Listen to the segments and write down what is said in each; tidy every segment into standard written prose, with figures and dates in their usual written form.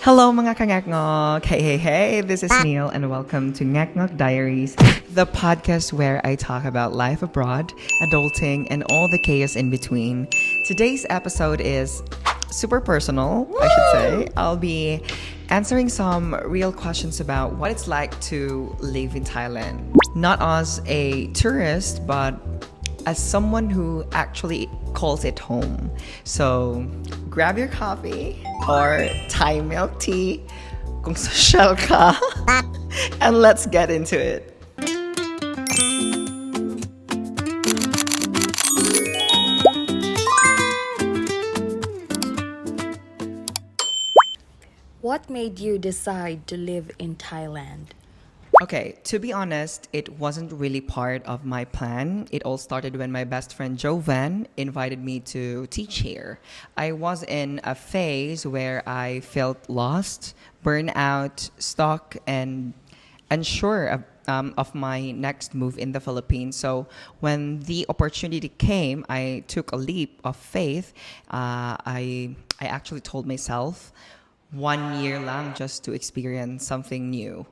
Hello mga kangekngok! Hey, this is Neil and welcome to NgekNgok Diaries, the podcast where I talk about life abroad, adulting, and all the chaos in between. Today's episode is super personal, I should say. I'll be answering some real questions about what it's like to live in Thailand. Not as a tourist, but as someone who actually calls it home. So grab your coffee or Thai milk tea kung social ka and let's get into it. What made you decide to live in Thailand? Okay, to be honest, it wasn't really part of my plan. It all started when my best friend Jovan invited me to teach here. I was in a phase where I felt lost, burned out, stuck, and unsure of my next move in the Philippines. So when the opportunity came, I took a leap of faith. I actually told myself 1 year lang just to experience something new.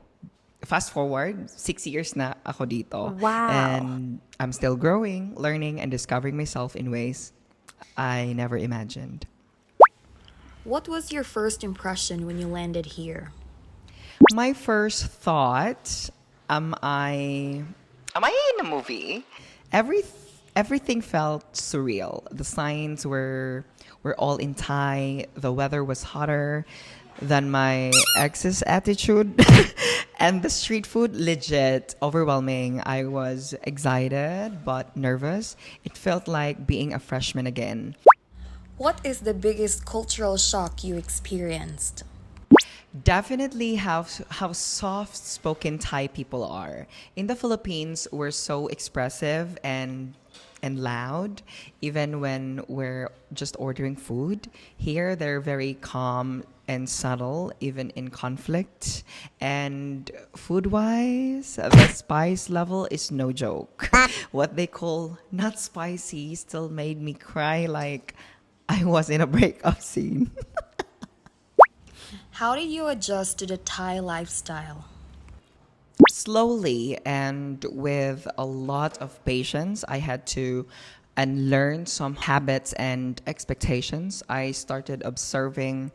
Fast forward, 6 years na ako dito. Wow. And I'm still growing, learning, and discovering myself in ways I never imagined. What was your first impression when you landed here? My first thought, am I in a movie? Everything felt surreal. The signs were all in Thai. The weather was hotter than my ex's attitude. And the street food, legit overwhelming. I was excited but nervous. It felt like being a freshman again. What is the biggest cultural shock you experienced? Definitely how soft-spoken Thai people are. In the Philippines, we're so expressive and loud, even when we're just ordering food. Here, they're very calm and subtle, even in conflict. And food-wise, the spice level is no joke. What they call not spicy still made me cry like I was in a breakup scene. How did you adjust to the Thai lifestyle? Slowly and with a lot of patience, I had to unlearn some habits and expectations. I started observing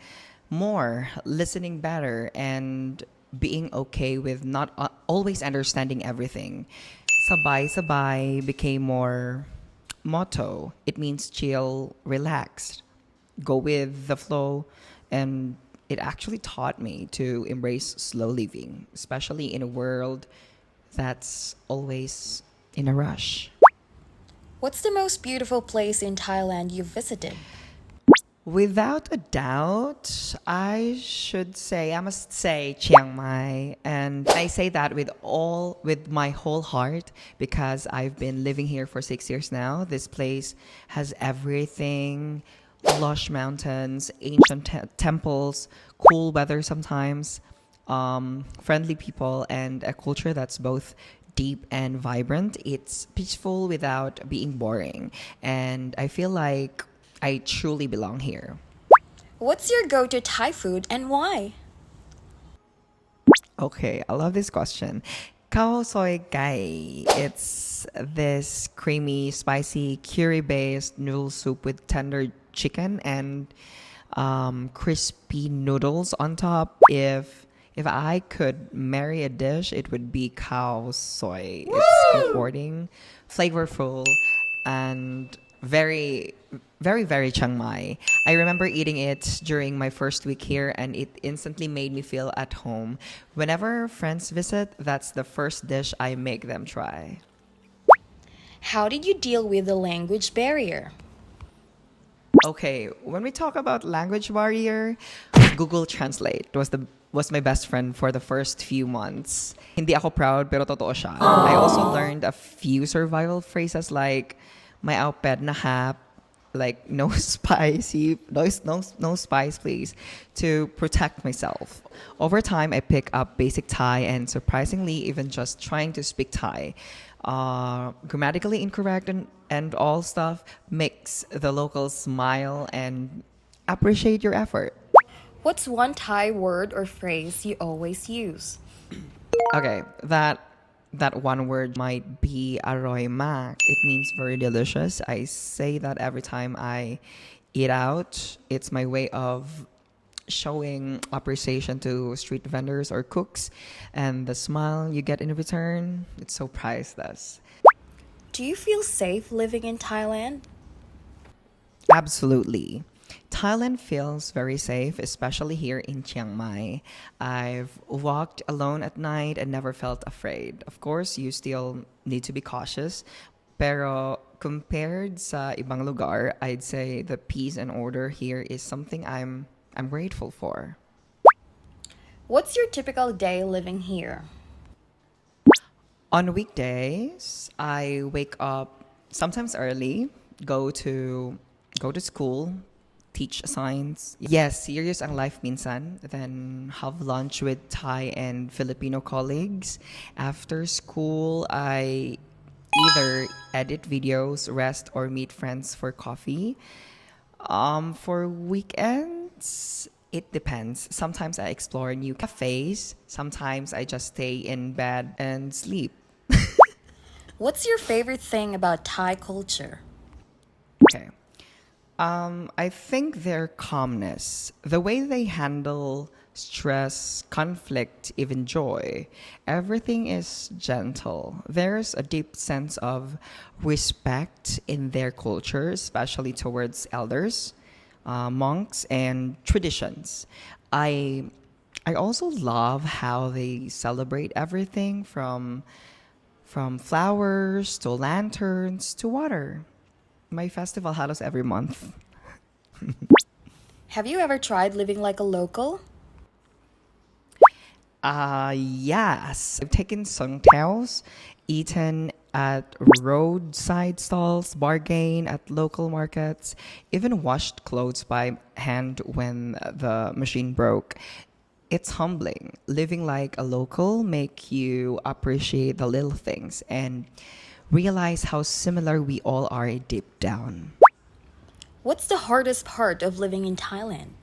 more, listening better, and being okay with not always understanding everything. Sabay-sabay became more motto. It means chill, relaxed, go with the flow, and it actually taught me to embrace slow living, especially in a world that's always in a rush. What's the most beautiful place in Thailand you've visited? Without a doubt, I must say Chiang Mai. And I say that with my whole heart because I've been living here for 6 years now. This place has everything: lush mountains, ancient temples, cool weather sometimes, friendly people, and a culture that's both deep and vibrant. It's peaceful without being boring. And I feel like I truly belong here. What's your go-to Thai food and why? Okay, I love this question. Khao soy gai. It's this creamy, spicy, curry-based noodle soup with tender chicken and crispy noodles on top. If I could marry a dish, it would be khao soy. Woo! It's comforting, flavorful, and very, very, very Chiang Mai. I remember eating it during my first week here, and it instantly made me feel at home. Whenever friends visit, that's the first dish I make them try. How did you deal with the language barrier? Okay, when we talk about language barrier, Google Translate was my best friend for the first few months. Hindi ako proud pero totoo siya. I also learned a few survival phrases like may outped na hap, like no spicy, no spice please, to protect myself. Over time, I pick up basic Thai, and surprisingly, even just trying to speak Thai, grammatically incorrect and all stuff makes the locals smile and appreciate your effort. What's one Thai word or phrase you always use? Okay, that one word might be aroy mak. It means very delicious. I say that every time I eat out. It's my way of showing appreciation to street vendors or cooks, and the smile you get in return, it's so priceless. Do you feel safe living in Thailand? Absolutely. Thailand feels very safe, especially here in Chiang Mai. I've walked alone at night and never felt afraid. Of course, you still need to be cautious, pero compared sa ibang lugar, I'd say the peace and order here is something I'm grateful for. What's your typical day living here? On weekdays, I wake up sometimes early, go to go to school, teach science. Yes, serious ang life minsan. Then have lunch with Thai and Filipino colleagues. After school, I either edit videos, rest, or meet friends for coffee. For weekends, it depends. Sometimes I explore new cafes. Sometimes I just stay in bed and sleep. What's your favorite thing about Thai culture? Okay. I think their calmness, the way they handle stress, conflict, even joy, everything is gentle. There's a deep sense of respect in their culture, especially towards elders, monks, and traditions. I I also love how they celebrate everything from flowers to lanterns to water. My festival halos every month. Have you ever tried living like a local? Yes. I've taken sungtaos, eaten at roadside stalls, bargain at local markets, even washed clothes by hand when the machine broke. It's humbling. Living like a local make you appreciate the little things and realize how similar we all are deep down. What's the hardest part of living in Thailand?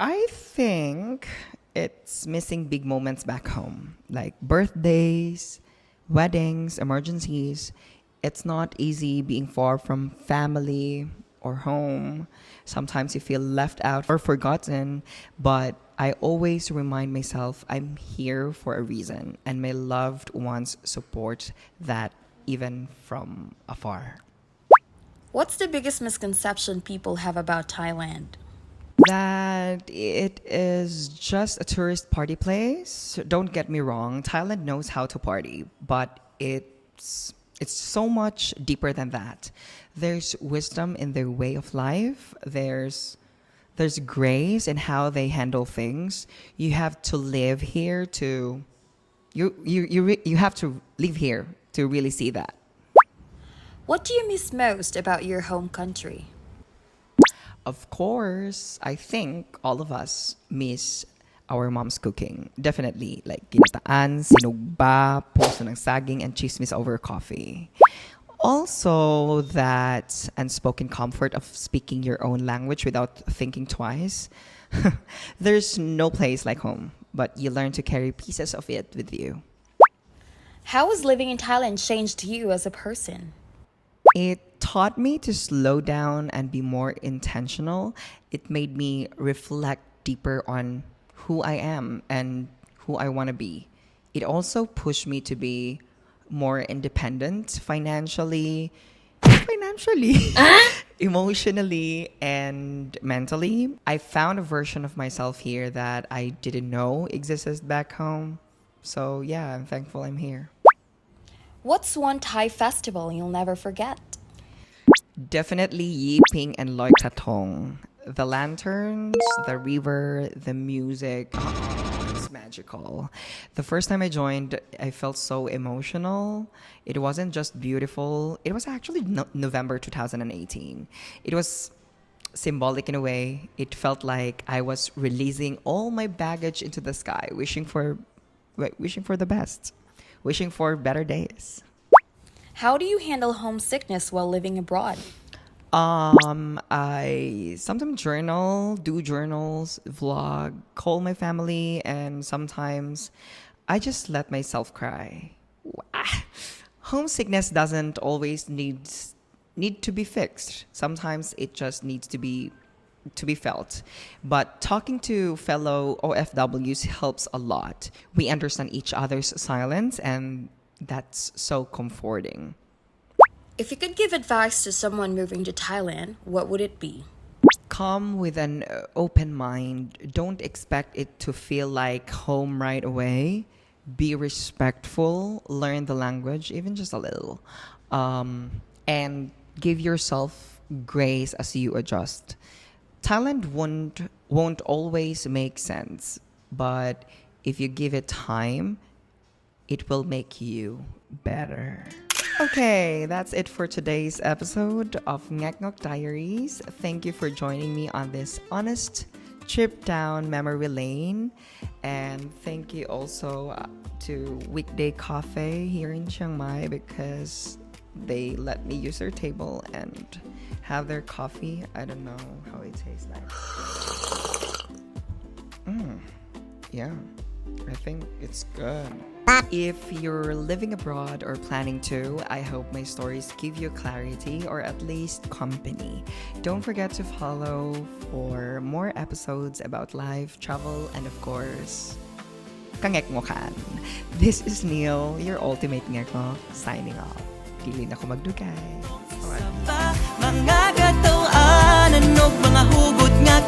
I think it's missing big moments back home, like birthdays, weddings, emergencies. It's not easy being far from family or home. Sometimes you feel left out or forgotten, but I always remind myself I'm here for a reason, and my loved ones support that even from afar. What's the biggest misconception people have about Thailand? That it is just a tourist party place. Don't get me wrong, Thailand knows how to party, but it's so much deeper than that. There's wisdom in their way of life. There's grace in how they handle things. You have to live here to you have to live here to really see that. What do you miss most about your home country? Of course, I think all of us miss our mom's cooking. Definitely, like ginataan, sinugba, puso ng saging, and chismis over coffee. Also, that unspoken comfort of speaking your own language without thinking twice. There's no place like home, but you learn to carry pieces of it with you. How has living in Thailand changed you as a person? It taught me to slow down and be more intentional. It made me reflect deeper on who I am and who I want to be. It also pushed me to be more independent financially, emotionally, and mentally. I found a version of myself here that I didn't know existed back home. So, yeah, I'm thankful I'm here. What's one Thai festival you'll never forget? Definitely Yiping and Loy Krathong. The lanterns, the river, the music. It's magical. The first time I joined, I felt so emotional. It wasn't just beautiful. It was actually November 2018. It was symbolic in a way. It felt like I was releasing all my baggage into the sky, wishing for the best, wishing for better days. How do you handle homesickness while living abroad? I sometimes journal, do journals, vlog, call my family, and sometimes I just let myself cry. Wah. Homesickness doesn't always need to be fixed. Sometimes it just needs to be felt. But talking to fellow OFWs helps a lot. We understand each other's silence, and that's so comforting. If you could give advice to someone moving to Thailand, what would it be? Come with an open mind. Don't expect it to feel like home right away. Be respectful, learn the language, even just a little. And give yourself grace as you adjust. Thailand won't always make sense, but if you give it time, it will make you better. Okay, that's it for today's episode of NgekNgok Diaries. Thank you for joining me on this honest trip down memory lane. And thank you also to Weekday Cafe here in Chiang Mai because they let me use their table and have their coffee. I don't know how it tastes like. Yeah, I think it's good. If you're living abroad or planning to, I hope my stories give you clarity or at least company. Don't forget to follow for more episodes about life, travel, and of course, kangekngokan. This is Neil, your ultimate ngeknok, signing off. Dili na ko magdugay. Mga katawan, mga hugot nga